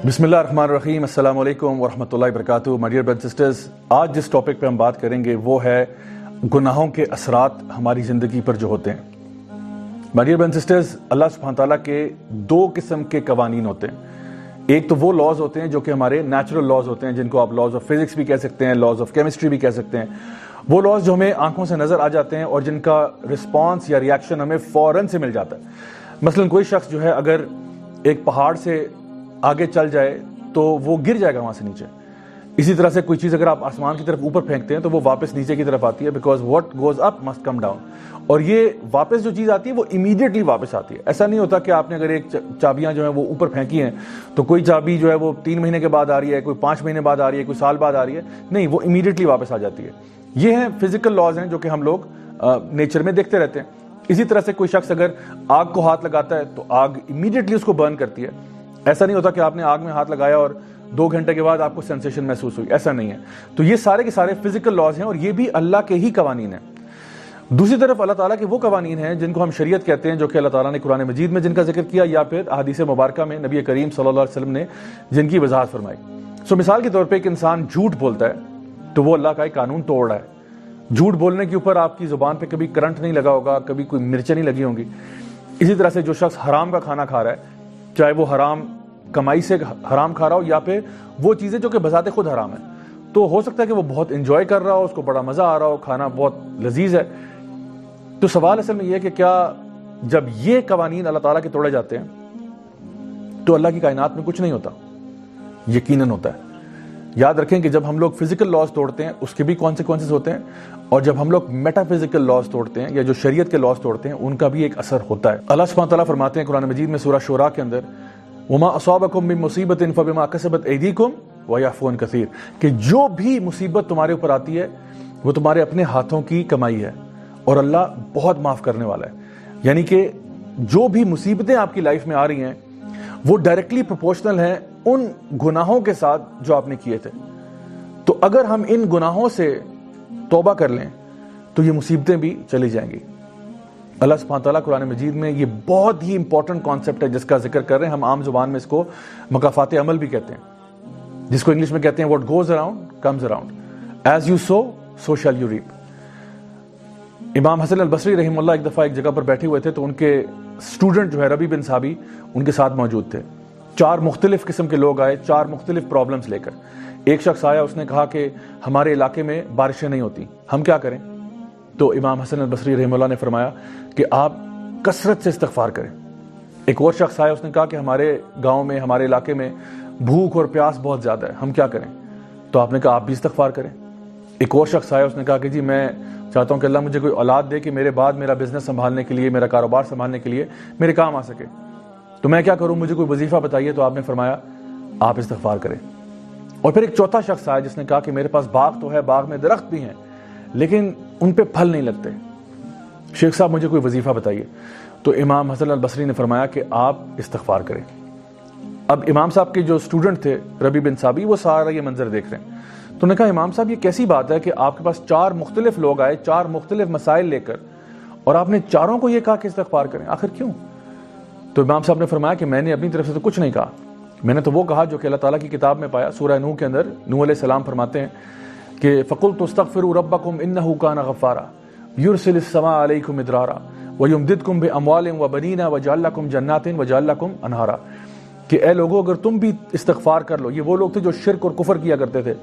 بسم اللہ الرحمن الرحیم۔ السلام علیکم ورحمۃ اللہ وبرکاتہ۔ مائی ڈیئر برادرز سسٹرز، آج جس ٹاپک پہ ہم بات کریں گے وہ ہے گناہوں کے اثرات ہماری زندگی پر جو ہوتے ہیں۔ مائی ڈیئر برادرز سسٹرز، اللہ سبحانہ تعالیٰ کے دو قسم کے قوانین ہوتے ہیں۔ ایک تو وہ لاز ہوتے ہیں جو کہ ہمارے نیچرل لاز ہوتے ہیں، جن کو آپ لاز آف فزکس بھی کہہ سکتے ہیں، لاز آف کیمسٹری بھی کہہ سکتے ہیں۔ وہ لاز جو ہمیں آنکھوں سے نظر آ جاتے ہیں اور جن کا رسپانس یا ریاکشن ہمیں فوراً سے مل جاتا ہے۔ مثلاً کوئی شخص جو ہے اگر ایک پہاڑ سے آگے چل جائے تو وہ گر جائے گا وہاں سے نیچے۔ اسی طرح سے کوئی چیز اگر آپ آسمان کی طرف اوپر پھینکتے ہیں تو وہ واپس نیچے کی طرف آتی ہے، because what goes up must come down. اور یہ واپس جو چیز آتی ہے وہ امیڈیٹلی واپس آتی ہے۔ ایسا نہیں ہوتا کہ آپ نے اگر ایک چابیاں جو ہیں وہ اوپر پھینکی ہیں تو کوئی چابی جو ہے وہ 3 مہینے کے بعد آ رہی ہے، کوئی 5 مہینے بعد آ رہی ہے، کوئی سال بعد آ رہی ہے، نہیں، وہ امیڈیٹلی واپس آ جاتی ہے۔ یہ ہیں فزیکل لاز ہیں جو کہ ہم لوگ نیچر میں دیکھتے رہتے ہیں۔ اسی طرح سے کوئی شخص اگر آگ کو ہاتھ لگاتا ہے تو آگ امیڈیٹلی اس کو برن کرتی ہے۔ ایسا نہیں ہوتا کہ آپ نے آگ میں ہاتھ لگایا اور 2 گھنٹے کے بعد آپ کو سینسیشن محسوس ہوئی، ایسا نہیں ہے۔ تو یہ سارے کے سارے فزیکل لاز ہیں اور یہ بھی اللہ کے ہی قوانین ہیں۔ دوسری طرف اللہ تعالیٰ کے وہ قوانین ہیں جن کو ہم شریعت کہتے ہیں، جو کہ اللہ تعالیٰ نے قرآن مجید میں جن کا ذکر کیا یا پھر احادیث مبارکہ میں نبی کریم صلی اللہ علیہ وسلم نے جن کی وضاحت فرمائی۔ مثال کے طور پہ ایک انسان جھوٹ بولتا ہے تو وہ اللہ کا ایک قانون توڑ رہا ہے۔ جھوٹ بولنے کے اوپر آپ کی زبان پہ کبھی کرنٹ نہیں لگا ہوگا، کبھی کوئی مرچیں نہیں لگی ہوں گی۔ اسی طرح سے جو شخص حرام کا کھانا کھا رہا ہے، چاہے وہ حرام کمائی سے حرام کھا رہا ہو یا پھر وہ چیزیں جو کہ بذات خود حرام ہیں، تو ہو سکتا ہے کہ وہ بہت انجوائے کر رہا ہو، اس کو بڑا مزہ آ رہا ہو، کھانا بہت لذیذ ہے۔ تو سوال اصل میں یہ ہے کہ کیا جب یہ قوانین اللہ تعالیٰ کے توڑے جاتے ہیں تو اللہ کی کائنات میں کچھ نہیں ہوتا؟ یقیناً ہوتا ہے۔ یاد رکھیں کہ جب ہم لوگ فزیکل لاز توڑتے ہیں اس کے بھی کانسیکوینسز ہوتے ہیں، اور جب ہم لوگ میٹا فزیکل لاز توڑتے ہیں یا جو شریعت کے لاز توڑتے ہیں ان کا بھی ایک اثر ہوتا ہے۔ اللہ سبحانہ تعالیٰ فرماتے ہیں قرآن مجید میں سورہ شورا کے اندر، وما اصابکم من مصیبت فبما کسبت ایدیکم ویعفو عن کثیر، کہ جو بھی مصیبت تمہارے اوپر آتی ہے وہ تمہارے اپنے ہاتھوں کی کمائی ہے اور اللہ بہت معاف کرنے والا ہے۔ یعنی کہ جو بھی مصیبتیں آپ کی لائف میں آ رہی ہیں وہ ڈائریکٹلی پروپورشنل ہیں ان گناہوں کے ساتھ جو آپ نے کیے تھے۔ تو اگر ہم ان گناہوں سے توبہ کر لیں تو یہ مصیبتیں بھی چلی جائیں گی۔ اللہ سبحانہ تعالیٰ قرآن مجید میں یہ بہت ہی امپورٹنٹ کانسیپٹ ہے جس کا ذکر کر رہے ہیں۔ ہم عام زبان میں اس کو مکافات عمل بھی کہتے ہیں، جس کو انگلش میں کہتے ہیں what goes around comes around, as you sow so shall you reap۔ امام حسن البصری رحمہ اللہ ایک دفعہ ایک جگہ پر بیٹھے ہوئے تھے تو ان کے اسٹوڈنٹ جو ہے ربیع بن ثابی ان کے ساتھ موجود تھے۔ 4 مختلف قسم کے لوگ آئے، 4 مختلف پرابلمز لے کر۔ ایک شخص آیا، اس نے کہا کہ ہمارے علاقے میں بارشیں نہیں ہوتی، ہم کیا کریں؟ تو امام حسن البصری رحمہ اللہ نے فرمایا کہ آپ کثرت سے استغفار کریں۔ ایک اور شخص آیا، اس نے کہا کہ ہمارے گاؤں میں، ہمارے علاقے میں بھوک اور پیاس بہت زیادہ ہے، ہم کیا کریں؟ تو آپ نے کہا آپ بھی استغفار کریں۔ ایک اور شخص آیا، اس نے کہا کہ جی میں چاہتا ہوں کہ اللہ مجھے کوئی اولاد دے کہ میرے بعد میرا بزنس سنبھالنے کے لیے، میرا کاروبار سنبھالنے کے لیے میرے کام آ سکے، تو میں کیا کروں؟ مجھے کوئی وظیفہ بتائیے۔ تو آپ نے فرمایا آپ استغفار کریں۔ اور پھر ایک چوتھا شخص آیا جس نے کہا کہ میرے پاس باغ تو ہے، باغ میں درخت بھی ہیں لیکن ان پہ پھل نہیں لگتے، شیخ صاحب مجھے کوئی وظیفہ بتائیے۔ تو امام حسن البصری نے فرمایا کہ آپ استغفار کریں۔ اب امام صاحب کے جو اسٹوڈنٹ تھے ربیع بن ثابی، وہ سارا یہ منظر دیکھ رہے ہیں۔ تو نے کہا امام صاحب یہ کیسی بات ہے کہ آپ کے پاس 4 مختلف لوگ آئے، 4 مختلف مسائل لے کر، اور آپ نے چاروں کو یہ کہا کہ استغفار کریں، آخر کیوں؟ تو امام صاحب نے فرمایا کہ میں نے اپنی طرف سے تو کچھ نہیں کہا، میں نے تو وہ کہا جو کہ اللہ تعالیٰ کی کتاب میں پایا۔ سورہ نوح کے اندر نوح علیہ السلام فرماتے ہیں کہ فَقُلْتُ اسْتَغْفِرُوا رَبَّكُمْ إِنَّهُ كَانَ غَفَّارًا يُرْسِلِ السَّمَاءَ عَلَيْكُمْ مِدْرَارًا وَيُمْدِدْكُمْ بِأَمْوَالٍ وَبَنِينَ وَيَجْعَلْ لَكُمْ جَنَّاتٍ وَيَجْعَلْ لَكُمْ أَنْهَارًا، کہ اے لوگوں اگر تم بھی استغفار کر لو۔ یہ وہ لوگ تھے جو شرک اور کفر کیا کرتے تھے،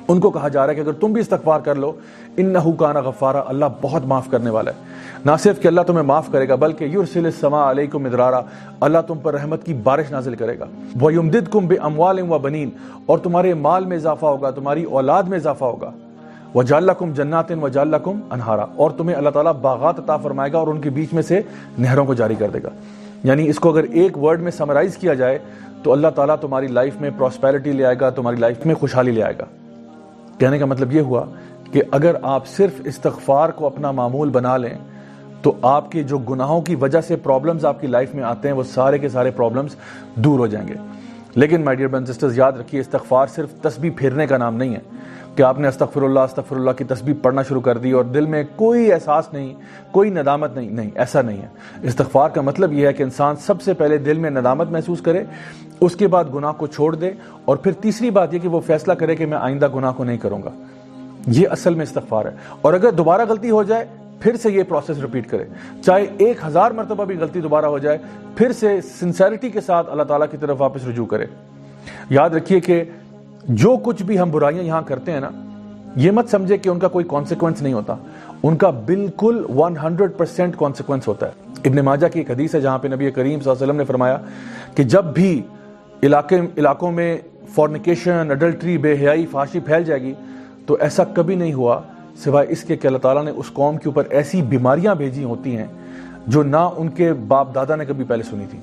ان کو کہا جا رہا ہے کہ اگر تم بھی استغفار کر لو، انہو کان غفارا، اللہ بہت معاف کرنے والا ہے۔ نہ صرف کہ اللہ تمہیں معاف کرے گا بلکہ یرسل السماء علیکم مدرارا، اللہ تم پر رحمت کی بارش نازل کرے گا۔ ویمددکم باموال وبنین، اور تمہارے مال میں اضافہ ہوگا، تمہاری اولاد میں اضافہ ہوگا۔ وجعل لکم جنات وجعل لکم انہارا، اور تمہیں اللہ تعالیٰ باغات عطا فرمائے گا اور ان کے بیچ میں سے نہروں کو جاری کر دے گا۔ یعنی اس کو اگر ایک ورڈ میں سمرائز کیا جائے تو اللہ تعالیٰ تمہاری لائف میں پراسپیرٹی لے آئے گا، تمہاری لائف میں خوشحالی لے آئے گا۔ کہنے کا مطلب یہ ہوا کہ اگر آپ صرف استغفار کو اپنا معمول بنا لیں تو آپ کے جو گناہوں کی وجہ سے پرابلمز آپ کی لائف میں آتے ہیں وہ سارے کے سارے پرابلمز دور ہو جائیں گے۔ لیکن my dear brothers and sisters, یاد رکھیے استغفار صرف تسبیح پھیرنے کا نام نہیں ہے۔ کہ آپ نے استغفر اللہ کی تسبیح پڑھنا شروع کر دی اور دل میں کوئی احساس نہیں، کوئی ندامت نہیں، ایسا نہیں ہے۔ استغفار کا مطلب یہ ہے کہ انسان سب سے پہلے دل میں ندامت محسوس کرے، اس کے بعد گناہ کو چھوڑ دے، اور پھر تیسری بات یہ کہ وہ فیصلہ کرے کہ میں آئندہ گناہ کو نہیں کروں گا۔ یہ اصل میں استغفار ہے۔ اور اگر دوبارہ غلطی ہو جائے پھر سے یہ پروسیس ریپیٹ کرے، چاہے 1000 مرتبہ بھی غلطی دوبارہ ہو جائے، پھر سے سنسیریٹی کے ساتھ اللہ تعالیٰ کی طرف واپس رجوع کرے۔ یاد رکھیے کہ جو کچھ بھی ہم برائیاں یہاں کرتے ہیں نا، یہ مت سمجھے کہ ان کا کوئی کانسیکوینس نہیں ہوتا، ان کا بالکل 100% کانسیکوینس ہوتا ہے۔ ابن ماجہ کی ایک حدیث ہے جہاں پہ نبی کریم صلی اللہ علیہ وسلم نے فرمایا کہ جب بھی علاقوں میں فورنیکیشن، اڈلٹری، بے حیائی، فحاشی پھیل جائے گی تو ایسا کبھی نہیں ہوا سوائے اس کے کہ اللہ تعالیٰ نے اس قوم کے اوپر ایسی بیماریاں بھیجی ہوتی ہیں جو نہ ان کے باپ دادا نے کبھی پہلے سنی تھی۔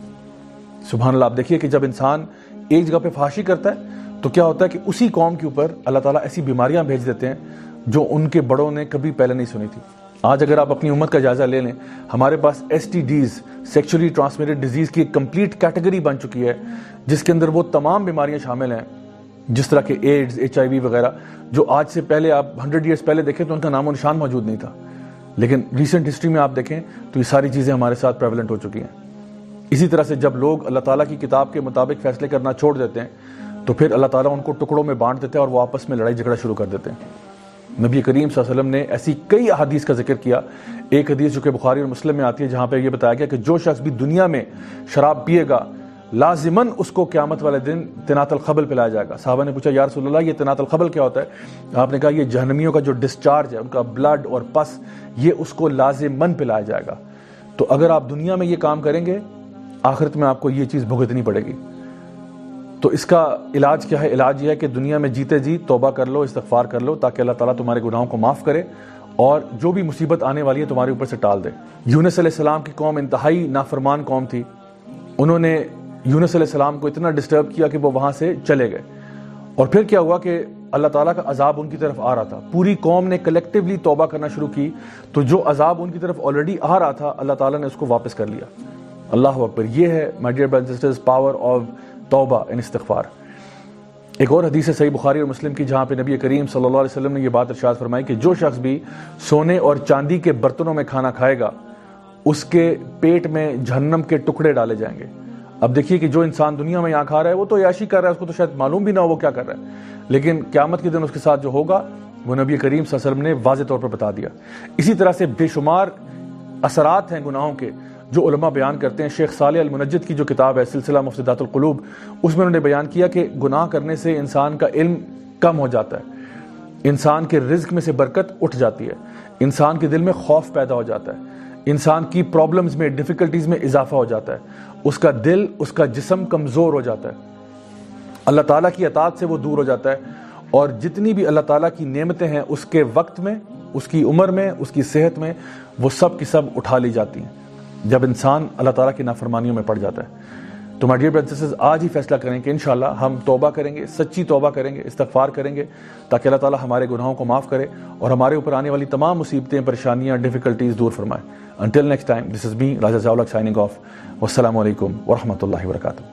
سبحان اللہ۔ آپ دیکھیے کہ جب انسان ایک جگہ پہ فحاشی کرتا ہے تو کیا ہوتا ہے کہ اسی قوم کے اوپر اللہ تعالیٰ ایسی بیماریاں بھیج دیتے ہیں جو ان کے بڑوں نے کبھی پہلے نہیں سنی تھی۔ آج اگر آپ اپنی امت کا جائزہ لے لیں، ہمارے پاس STDs، سیکچولی ٹرانسمیٹڈ ڈیزیز کی ایک کمپلیٹ کیٹیگری بن چکی ہے جس کے اندر وہ تمام بیماریاں شامل ہیں، جس طرح کہ ایڈز، HIV وغیرہ، جو آج سے پہلے آپ 100 ایئرز پہلے دیکھیں تو ان کا نام و نشان موجود نہیں تھا، لیکن ریسنٹ ہسٹری میں آپ دیکھیں تو یہ ساری چیزیں ہمارے ساتھ پریولنٹ ہو چکی ہیں۔ اسی طرح سے جب لوگ اللہ تعالیٰ کی کتاب کے مطابق فیصلے کرنا چھوڑ دیتے ہیں تو پھر اللہ تعالیٰ ان کو ٹکڑوں میں بانٹ دیتے ہیں اور وہ آپس میں لڑائی جھگڑا شروع کر دیتے ہیں۔ نبی کریم صلی اللہ علیہ وسلم نے ایسی کئی احادیث کا ذکر کیا۔ ایک حدیث جو کہ بخاری اور مسلم میں آتی ہے جہاں پہ یہ بتایا گیا کہ جو شخص بھی دنیا میں شراب پیے گا لازماً اس کو قیامت والے دن تنات الخبل پلایا جائے گا۔ صحابہ نے پوچھا یا رسول اللہ یہ تنات الخبل کیا ہوتا ہے؟ آپ نے کہا یہ جہنمیوں کا جو ڈسچارج ہے، ان کا بلڈ اور پس، یہ اس کو لازماً پلایا جائے گا۔ تو اگر آپ دنیا میں یہ کام کریں گے آخرت میں آپ کو یہ چیز بھگتنی پڑے گی۔ تو اس کا علاج کیا ہے؟ علاج یہ ہے کہ دنیا میں جیتے جی توبہ کر لو، استغفار کر لو، تاکہ اللہ تعالیٰ تمہارے گناہوں کو معاف کرے اور جو بھی مصیبت آنے والی ہے تمہارے اوپر سے ٹال دے۔ یونس علیہ السلام کی قوم انتہائی نافرمان قوم تھی، انہوں نے یونس علیہ السلام کو اتنا ڈسٹرب کیا کہ وہ وہاں سے چلے گئے، اور پھر کیا ہوا کہ اللہ تعالیٰ کا عذاب ان کی طرف آ رہا تھا۔ پوری قوم نے کلیکٹیولی توبہ کرنا شروع کی تو جو عذاب ان کی طرف آلریڈی آ رہا تھا اللہ تعالیٰ نے اس کو واپس کر لیا۔ اللہ اکبر۔ یہ ہے my dear brothers and sisters power of توبہ ان استغفار۔ ایک اور حدیث ہے صحیح بخاری اور مسلم کی جہاں پہ نبی کریم صلی اللہ علیہ وسلم نے یہ بات ارشاد فرمائی کہ جو شخص بھی سونے اور چاندی کے برتنوں میں کھانا کھائے گا اس کے پیٹ میں جہنم کے ٹکڑے ڈالے جائیں گے۔ اب دیکھیے کہ جو انسان دنیا میں یہاں کھا رہا ہے وہ تو عیاشی کر رہا ہے، اس کو تو شاید معلوم بھی نہ ہو وہ کیا کر رہا ہے، لیکن قیامت کے دن اس کے ساتھ جو ہوگا وہ نبی کریم صلی اللہ علیہ وسلم نے واضح طور پر بتا دیا۔ اسی طرح سے بے شمار اثرات ہیں گناہوں کے جو علماء بیان کرتے ہیں۔ شیخ صالح المنجد کی جو کتاب ہے سلسلہ مفسدات القلوب، اس میں انہوں نے بیان کیا کہ گناہ کرنے سے انسان کا علم کم ہو جاتا ہے، انسان کے رزق میں سے برکت اٹھ جاتی ہے، انسان کے دل میں خوف پیدا ہو جاتا ہے، انسان کی پرابلمز میں، ڈیفیکلٹیز میں اضافہ ہو جاتا ہے، اس کا دل، اس کا جسم کمزور ہو جاتا ہے، اللہ تعالیٰ کی اطاعت سے وہ دور ہو جاتا ہے، اور جتنی بھی اللہ تعالیٰ کی نعمتیں ہیں اس کے وقت میں، اس کی عمر میں، اس کی صحت میں، وہ سب کی سب اٹھا لی جاتی ہیں جب انسان اللہ تعالیٰ کی نافرمانیوں میں پڑ جاتا ہے۔ تو my dear brothers and sisters, آج ہی فیصلہ کریں کہ انشاءاللہ ہم توبہ کریں گے، سچی توبہ کریں گے، استغفار کریں گے، تاکہ اللہ تعالیٰ ہمارے گناہوں کو معاف کرے اور ہمارے اوپر آنے والی تمام مصیبتیں، پریشانیاں، ڈیفیکلٹیز دور فرمائے۔ Until next time, this is me, Raja Zawlak signing off. Wassalamu alaikum wa rahmatullahi wa barakatuh.